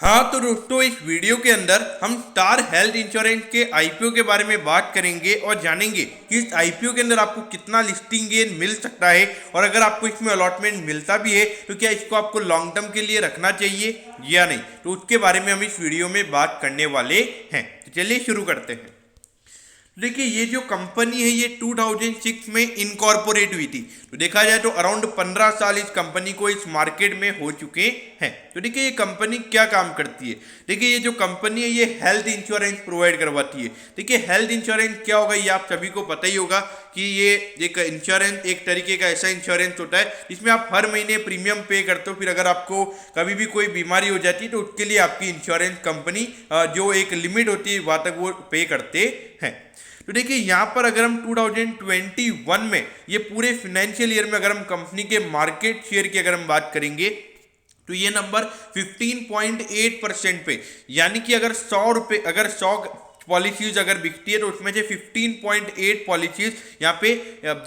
हाँ तो दोस्तों, इस वीडियो के अंदर हम स्टार हेल्थ इंश्योरेंस के आईपीओ के बारे में बात करेंगे और जानेंगे कि इस आईपीओ के अंदर आपको कितना लिस्टिंग गेन मिल सकता है और अगर आपको इसमें अलॉटमेंट मिलता भी है तो क्या इसको आपको लॉन्ग टर्म के लिए रखना चाहिए या नहीं, तो उसके बारे में हम इस वीडियो में बात करने वाले हैं। तो चलिए शुरू करते हैं। देखिए, ये जो कंपनी है ये 2006 में इनकॉर्पोरेट हुई थी। तो देखा जाए तो अराउंड 15 साल इस कंपनी को इस मार्केट में हो चुके हैं। तो देखिए, ये कंपनी क्या काम करती है। देखिए, ये जो कंपनी है ये हेल्थ इंश्योरेंस प्रोवाइड करवाती है। देखिए, हेल्थ इंश्योरेंस क्या होगा ये आप सभी को पता ही होगा कि ये एक इंश्योरेंस एक तरीके का ऐसा इंश्योरेंस होता है जिसमें आप हर महीने प्रीमियम पे करते हो। फिर अगर आपको कभी भी कोई बीमारी हो जाती है तो उसके लिए आपकी इंश्योरेंस कंपनी जो एक लिमिट होती है वहाँ तक वो पे करते हैं। तो देखिए, यहाँ पर अगर हम 2021 में ये पूरे फाइनेंशियल ईयर में अगर हम कंपनी के मार्केट शेयर की अगर हम बात करेंगे तो ये नंबर 15.8% पे, यानी कि अगर 100 पॉलिसीज अगर बिकती है तो उसमें से 15.8 पॉलिसीज यहाँ पे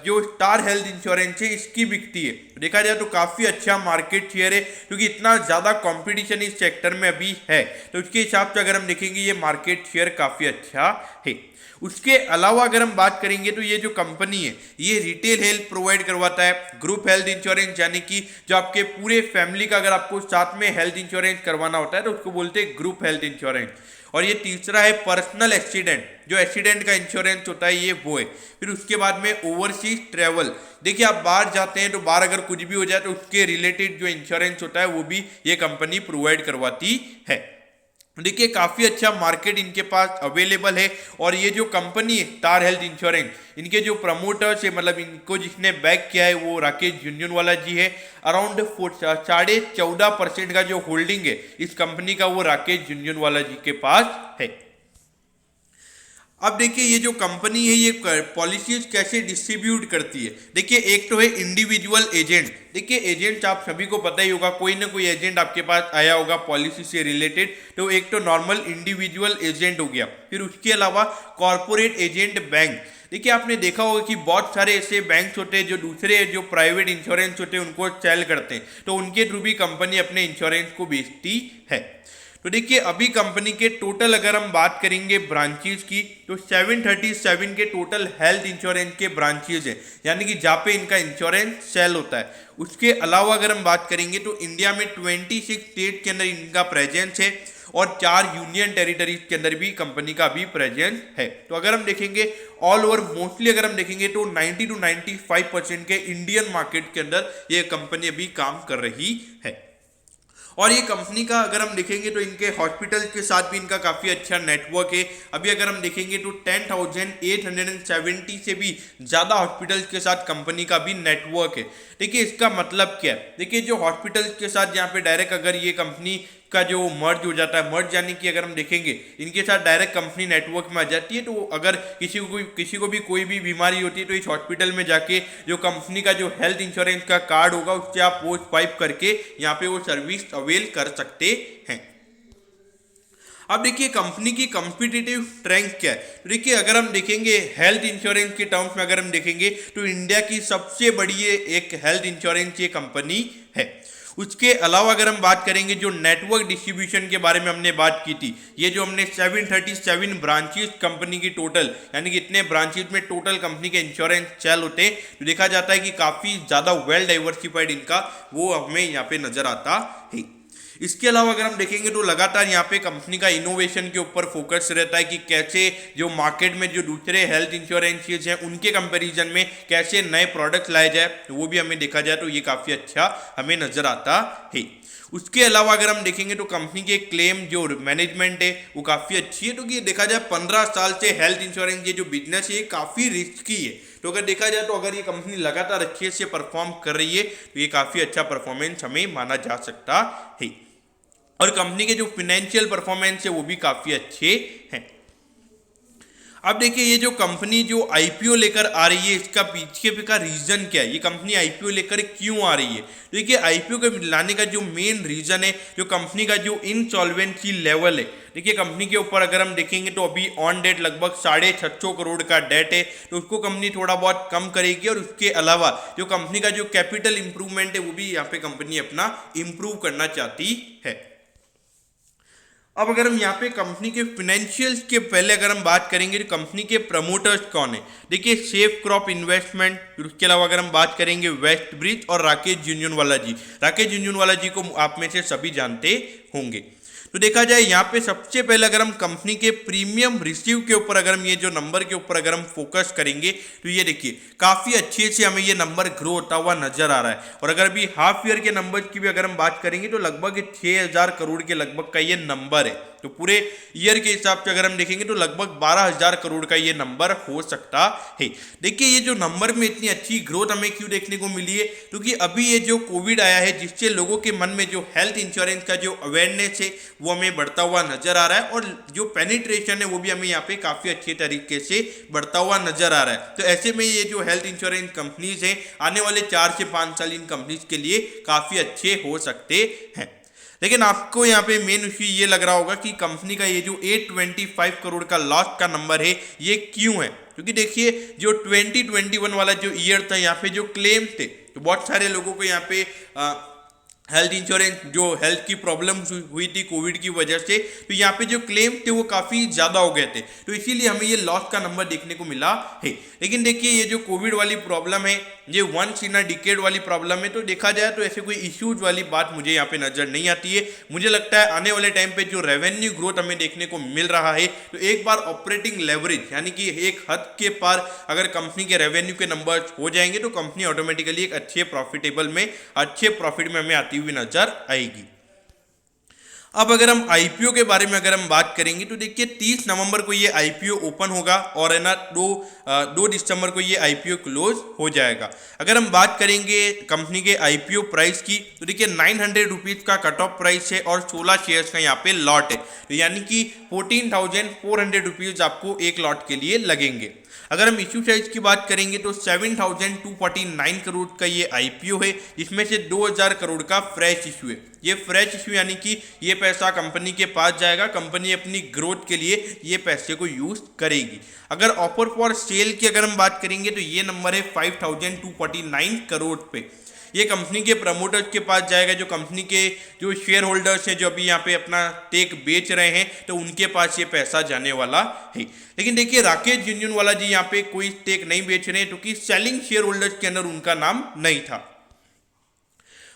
जो स्टार हेल्थ इंश्योरेंस है इसकी बिकती है। तो देखा जाए तो काफ़ी अच्छा मार्केट शेयर है क्योंकि इतना ज़्यादा कंपटीशन इस सेक्टर में अभी है। तो उसके हिसाब से अगर हम देखेंगे ये मार्केट शेयर काफ़ी अच्छा है। उसके अलावा अगर हम बात करेंगे तो ये जो कंपनी है ये रिटेल हेल्थ प्रोवाइड करवाता है, ग्रुप हेल्थ इंश्योरेंस, यानी कि जो आपके पूरे फैमिली का अगर आपको साथ में हेल्थ इंश्योरेंस करवाना होता है तो उसको बोलते हैं ग्रुप हेल्थ इंश्योरेंस। और ये तीसरा है पर्सनल एक्सीडेंट, जो एक्सीडेंट का इंश्योरेंस होता है ये वो है। फिर उसके बाद में ओवरसीज ट्रैवल, देखिए आप बाहर जाते हैं तो बाहर अगर कुछ भी हो जाए तो उसके रिलेटेड जो इंश्योरेंस होता है वो भी ये कंपनी प्रोवाइड करवाती है। देखिए, काफ़ी अच्छा मार्केट इनके पास अवेलेबल है। और ये जो कंपनी है स्टार हेल्थ इंश्योरेंस, इनके जो प्रमोटर्स है मतलब इनको जिसने बैक किया है वो राकेश झुनझुनवाला जी है। अराउंड 14.5% का जो होल्डिंग है इस कंपनी का वो राकेश झुनझुनवाला जी के पास है। अब देखिए, ये जो कंपनी है ये पॉलिसीज कैसे डिस्ट्रीब्यूट करती है। देखिए, एक तो है इंडिविजुअल एजेंट। देखिए, एजेंट आप सभी को पता ही होगा, कोई ना कोई एजेंट आपके पास आया होगा पॉलिसी से रिलेटेड। तो एक तो नॉर्मल इंडिविजुअल एजेंट हो गया। फिर उसके अलावा कॉर्पोरेट एजेंट बैंक। देखिए, आपने देखा होगा कि बहुत सारे ऐसे बैंक्स होते हैं जो दूसरे जो प्राइवेट इंश्योरेंस होते हैं उनको सेल करते हैं, तो उनके थ्रू भी कंपनी अपने इंश्योरेंस को बेचती है। तो देखिए, अभी कंपनी के टोटल अगर हम बात करेंगे ब्रांचेस की तो 737 के टोटल हेल्थ इंश्योरेंस के ब्रांचेस हैं, यानी कि जहाँ पे इनका इंश्योरेंस सेल होता है। उसके अलावा अगर हम बात करेंगे तो इंडिया में 26 स्टेट के अंदर इनका प्रेजेंस है और 4 यूनियन टेरिटरीज के अंदर भी कंपनी का भी प्रेजेंस है। तो अगर हम देखेंगे ऑल ओवर मोस्टली अगर हम देखेंगे तो 90 to 95% के इंडियन मार्केट के अंदर ये कंपनी अभी काम कर रही है। और ये कंपनी का अगर हम देखेंगे तो इनके हॉस्पिटल के साथ भी इनका काफ़ी अच्छा नेटवर्क है। अभी अगर हम देखेंगे तो 10,870 से भी ज़्यादा हॉस्पिटल्स के साथ कंपनी का भी नेटवर्क है। देखिए, इसका मतलब क्या है। देखिए, जो हॉस्पिटल्स के साथ यहाँ पे डायरेक्ट अगर ये कंपनी का जो मर्ज हो जाता है, मर्ज यानी कि अगर हम देखेंगे इनके साथ डायरेक्ट कंपनी नेटवर्क में आ जाती है, तो अगर किसी को भी कोई भी बीमारी होती है तो इस हॉस्पिटल में जाके जो कंपनी का जो हेल्थ इंश्योरेंस का कार्ड होगा उससे आप वो स्वाइप करके यहाँ पे वो सर्विस अवेल कर सकते हैं। अब देखिए, कंपनी की कॉम्पिटिटिव स्ट्रेंथ क्या है। तो देखिए, अगर हम देखेंगे हेल्थ इंश्योरेंस के टर्म्स में अगर हम देखेंगे तो इंडिया की सबसे बड़ी एक हेल्थ इंश्योरेंस ये कंपनी है। उसके अलावा अगर हम बात करेंगे जो नेटवर्क डिस्ट्रीब्यूशन के बारे में हमने बात की थी, ये जो हमने 737 ब्रांचेस कंपनी की टोटल, यानी कि इतने ब्रांचेस में टोटल कंपनी के इंश्योरेंस सेल होते हैं, तो देखा जाता है कि काफ़ी ज़्यादा वेल डाइवर्सिफाइड इनका वो हमें यहाँ पे नजर आता है। इसके अलावा अगर हम देखेंगे तो लगातार यहाँ पे कंपनी का इनोवेशन के ऊपर फोकस रहता है कि कैसे जो मार्केट में जो दूसरे हेल्थ इंश्योरेंसेज हैं उनके कंपैरिजन में कैसे नए प्रोडक्ट्स लाए जाए, तो वो भी हमें देखा जाए तो ये काफ़ी अच्छा हमें नजर आता है। उसके अलावा अगर हम देखेंगे तो कंपनी के क्लेम जो मैनेजमेंट है वो काफ़ी अच्छी है, क्योंकि देखा जाए 15 साल से हेल्थ इंश्योरेंस ये जो बिजनेस है ये काफ़ी रिस्की है। तो अगर देखा जाए तो अगर ये कंपनी लगातार अच्छे से परफॉर्म कर रही है तो ये काफ़ी अच्छा परफॉर्मेंस हमें माना जा सकता है। और कंपनी के जो फाइनेंशियल परफॉर्मेंस है वो भी काफ़ी अच्छे हैं। अब देखिए, ये जो कंपनी जो आईपीओ लेकर आ रही है इसका पीछे का रीज़न क्या है, ये कंपनी आईपीओ लेकर क्यों आ रही है। देखिए, आईपीओ के लाने का जो मेन रीज़न है जो कंपनी का जो इनसॉल्वेंसी लेवल है। देखिए, कंपनी के ऊपर अगर हम देखेंगे तो अभी ऑन डेट लगभग 650 करोड़ का डेट है, तो उसको कंपनी थोड़ा बहुत कम करेगी। और उसके अलावा जो कंपनी का जो कैपिटल इंप्रूवमेंट है वो भी यहाँ पे कंपनी अपना इंप्रूव करना चाहती है। अब अगर हम यहाँ पे कंपनी के फाइनेंशियल्स के पहले अगर हम बात करेंगे तो कंपनी के प्रमोटर्स कौन है, देखिए सेफ क्रॉप इन्वेस्टमेंट, उसके अलावा अगर हम बात करेंगे वेस्ट ब्रिज और राकेश झुनझुनवाला जी। राकेश झुनझुनवाला जी को आप में से सभी जानते होंगे। तो देखा जाए यहाँ पे सबसे पहले अगर हम कंपनी के प्रीमियम रिसीव के ऊपर अगर हम ये जो नंबर के ऊपर अगर हम फोकस करेंगे तो ये देखिए काफ़ी अच्छे से हमें ये नंबर ग्रो होता हुआ नजर आ रहा है। और अगर अभी हाफ ईयर के नंबर्स की भी अगर हम बात करेंगे तो लगभग 6,000 करोड़ के लगभग का ये नंबर है। तो पूरे ईयर के हिसाब से अगर हम देखेंगे तो लगभग 12,000 करोड़ का ये नंबर हो सकता है। देखिए ये जो नंबर में इतनी अच्छी ग्रोथ हमें क्यों देखने को मिली है, क्योंकि अभी ये जो कोविड आया है जिससे लोगों के मन में जो हेल्थ इंश्योरेंस का जो अवेयरनेस है वो हमें बढ़ता हुआ नजर आ रहा है और जो पेनिट्रेशन है वो भी हमें यहाँ पे काफी अच्छे तरीके से बढ़ता हुआ नजर आ रहा है। तो ऐसे में ये जो हेल्थ इंश्योरेंस कंपनीज हैं आने वाले 4 से 5 साल इन कंपनीज के लिए काफी अच्छे हो सकते हैं। लेकिन आपको यहाँ पे मेन इश्यू ये लग रहा होगा कि कंपनी का ये जो 825 करोड़ का लॉस का नंबर है ये क्यों है, क्योंकि देखिए जो 2021 वाला जो ईयर था यहाँ पे जो क्लेम थे तो बहुत सारे लोगों को यहाँ पे हेल्थ इंश्योरेंस जो हेल्थ की प्रॉब्लम हुई थी कोविड की वजह से, तो यहाँ पे जो क्लेम थे वो काफ़ी ज़्यादा हो गए थे, तो इसीलिए हमें ये लॉस का नंबर देखने को मिला है। लेकिन देखिए ये जो कोविड वाली प्रॉब्लम है ये वंस इन अ डिकेड वाली प्रॉब्लम है, तो देखा जाए तो ऐसे कोई इश्यूज वाली बात मुझे यहाँ पे नजर नहीं आती है। मुझे लगता है आने वाले टाइम पे जो रेवेन्यू ग्रोथ हमें देखने को मिल रहा है तो एक बार ऑपरेटिंग लेवरेज यानी कि एक हद के पार अगर कंपनी के रेवेन्यू के नंबर हो जाएंगे तो कंपनी ऑटोमेटिकली एक अच्छे प्रॉफिटेबल में अच्छे प्रॉफिट में हमें आती हुई नजर आएगी। अब अगर हम आईपीओ के बारे में अगर हम बात करेंगे तो देखिए 30 नवंबर को ये आईपीओ ओपन होगा और है ना 2 दिसंबर को ये आईपीओ क्लोज हो जाएगा। अगर हम बात करेंगे कंपनी के आईपीओ प्राइस की तो देखिए 900 रुपीज़ का कट ऑफ प्राइस है और 16 शेयर्स का यहाँ पे लॉट है, तो यानी कि 14,400 रुपीज़ आपको एक लॉट के लिए लगेंगे। अगर हम इश्यू साइज की बात करेंगे तो 7,249 करोड़ का ये आईपीओ है, जिसमें से 2,000 करोड़ का फ्रेश इश्यू है। ये फ्रेश इश्यू यानी कि ये पैसा कंपनी के पास जाएगा, कंपनी अपनी ग्रोथ के लिए ये पैसे को यूज करेगी। अगर ऑफर फॉर सेल की अगर हम बात करेंगे तो ये नंबर है 5,249 करोड़ पे। ये कंपनी के प्रमोटर्स के पास जाएगा, जो कंपनी के जो शेयर होल्डर्स हैं जो अभी यहाँ पे अपना टेक बेच रहे हैं तो उनके पास ये पैसा जाने वाला है। लेकिन देखिए राकेश झुनझुनवाला जी यहाँ पे कोई टेक नहीं बेच रहे हैं क्योंकि सेलिंग शेयर होल्डर्स के अंदर उनका नाम नहीं था।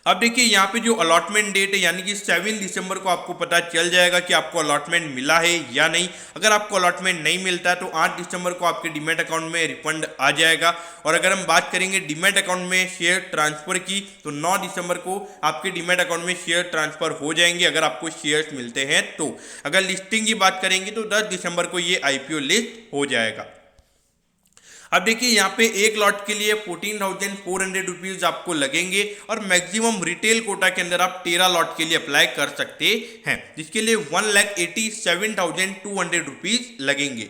अब देखिए यहाँ पे जो अलॉटमेंट डेट है यानी कि 7 दिसंबर को आपको पता चल जाएगा कि आपको अलॉटमेंट मिला है या नहीं। अगर आपको अलॉटमेंट नहीं मिलता है तो 8 दिसंबर को आपके डीमैट अकाउंट में रिफंड आ जाएगा। और अगर हम बात करेंगे डीमैट अकाउंट में शेयर ट्रांसफर की तो 9 दिसंबर को आपके डीमैट अकाउंट में शेयर ट्रांसफर हो जाएंगे अगर आपको शेयर्स मिलते हैं तो। अगर लिस्टिंग की बात करेंगे तो 10 दिसंबर को ये आईपीओ लिस्ट हो जाएगा। अब देखिए यहाँ पे एक लॉट के लिए 14,400 रुपीज़ आपको लगेंगे और मैक्सिमम रिटेल कोटा के अंदर आप 13 लॉट के लिए अप्लाई कर सकते हैं, जिसके लिए 1,87,200 रुपीज़ लगेंगे।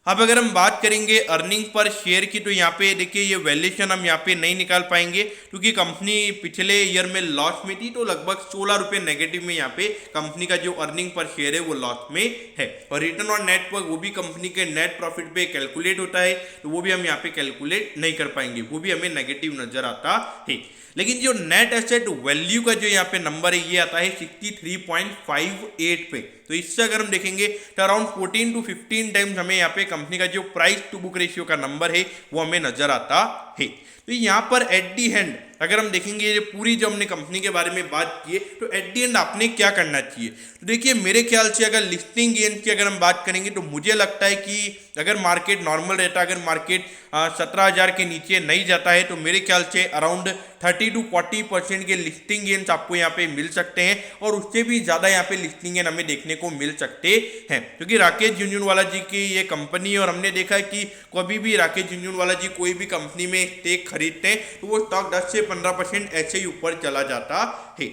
अब अगर हम बात करेंगे अर्निंग पर शेयर की तो यहाँ पे देखिए ये वैल्यूएशन हम यहाँ पे नहीं निकाल पाएंगे क्योंकि कंपनी पिछले ईयर में लॉस में थी, तो लगभग 16 रुपये नेगेटिव में यहाँ पे कंपनी का जो अर्निंग पर शेयर है वो लॉस में है। और रिटर्न ऑन नेटवर्क वो भी कंपनी के नेट प्रॉफिट पे कैलकुलेट होता है, तो वो भी हम यहाँ पे कैलकुलेट नहीं कर पाएंगे, वो भी हमें नेगेटिव नजर आता है। लेकिन जो नेट एसेट वैल्यू का जो यहाँ पे नंबर है ये आता है 63.58 पे। तो इससे अगर हम देखेंगे तो अराउंड 14 to 15 टाइम्स हमें यहाँ पे कंपनी का जो प्राइस टू बुक रेशियो का नंबर है वो हमें नजर आता है। तो यहाँ पर एट दी एंड अगर हम देखेंगे ये पूरी जो हमने कंपनी के बारे में बात की है तो एट दी एंड आपने क्या करना चाहिए। तो देखिए मेरे ख्याल से अगर लिस्टिंग गेन की अगर हम बात करेंगे तो मुझे लगता है कि अगर मार्केट नॉर्मल रहता है, अगर मार्केट 17,000 के नीचे नहीं जाता है तो मेरे ख्याल से अराउंड 30 to 40% के लिस्टिंग गेन्स आपको यहाँ पे मिल सकते हैं और उससे भी ज़्यादा यहाँ पे लिस्टिंग गेन हमें देखने को मिल सकते हैं, क्योंकि राकेश झुनझुनवाला जी की ये कंपनी है और हमने देखा है कि कभी भी राकेश झुनझुनवाला जी कोई भी कंपनी में स्टेक खरीदते हैं तो वो स्टॉक 10 से 15% ऐसे ही ऊपर चला जाता है।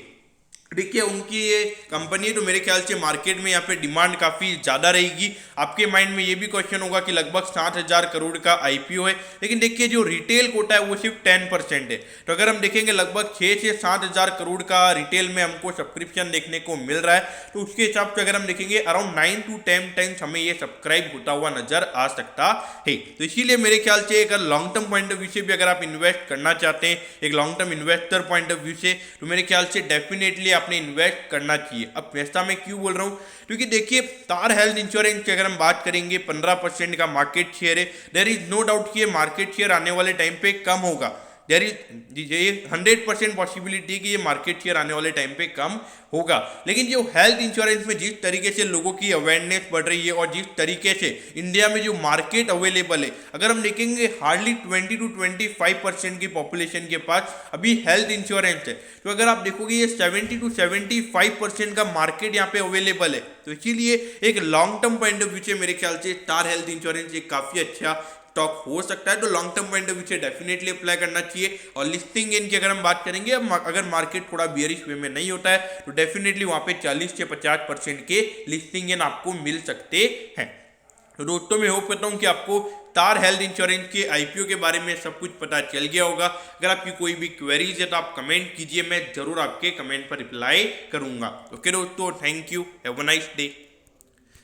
देखिए उनकी ये कंपनी है तो मेरे ख्याल से मार्केट में यहाँ पे डिमांड काफ़ी ज़्यादा रहेगी। आपके माइंड में ये भी क्वेश्चन होगा कि लगभग 7,000 करोड़ का आईपीओ है, लेकिन देखिए जो रिटेल कोटा है वो सिर्फ 10% है। तो अगर हम देखेंगे लगभग 6 से 7,000 करोड़ का रिटेल में हमको सब्सक्रिप्शन देखने को मिल रहा है, तो उसके हिसाब से अगर हम देखेंगे अराउंड 9 to 10 टाइम्स हमें ये सब्सक्राइब होता हुआ नजर आ सकता है। तो इसीलिए मेरे ख्याल से अगर long term point of view से भी अगर आप इन्वेस्ट करना चाहते हैं, एक long term investor point of view से, तो मेरे ख्याल से डेफिनेटली आपने इन्वेस्ट करना चाहिए। अब ऐसा मैं क्यों बोल रहा हूँ, क्योंकि देखिए तार हेल्थ इंश्योरेंस की अगर हम बात करेंगे 15% का मार्केट शेयर है। देयर इज नो डाउट कि ये मार्केट शेयर आने वाले टाइम पे कम होगा। देयर इज ये 100% पॉसिबिलिटी कि ये मार्केट शेयर आने वाले टाइम पे कम होगा। लेकिन जो हेल्थ इंश्योरेंस में जिस तरीके से लोगों की अवेयरनेस बढ़ रही है और जिस तरीके से इंडिया में जो मार्केट अवेलेबल है, अगर हम देखेंगे हार्डली 20 to 25% की पॉपुलेशन के पास अभी हेल्थ इंश्योरेंस है। तो अगर आप देखोगे ये 70 to 75% का मार्केट यहाँ पे अवेलेबल है। तो इसीलिए एक long term point of view से मेरे ख्याल से स्टार हेल्थ इंश्योरेंस एक काफी अच्छा स्टॉक हो सकता है। तो long term point of view से डेफिनेटली अप्लाई करना चाहिए। और लिस्टिंग इनकी अगर हम बात करेंगे, अगर मार्केट थोड़ा बियरिश वे में नहीं होता है तो डेफिनेटली वहां पे 40 से 50% के लिस्टिंग इन आपको मिल सकते हैं। तो दोस्तों मैं होप करता हूं कि आपको स्टार हेल्थ इंश्योरेंस के आईपीओ के बारे में सब कुछ पता चल गया होगा। अगर आपकी कोई भी क्वेरीज है तो आप कमेंट कीजिए, मैं जरूर आपके कमेंट पर रिप्लाई करूंगा। ओके दोस्तों, thank you, have a nice day.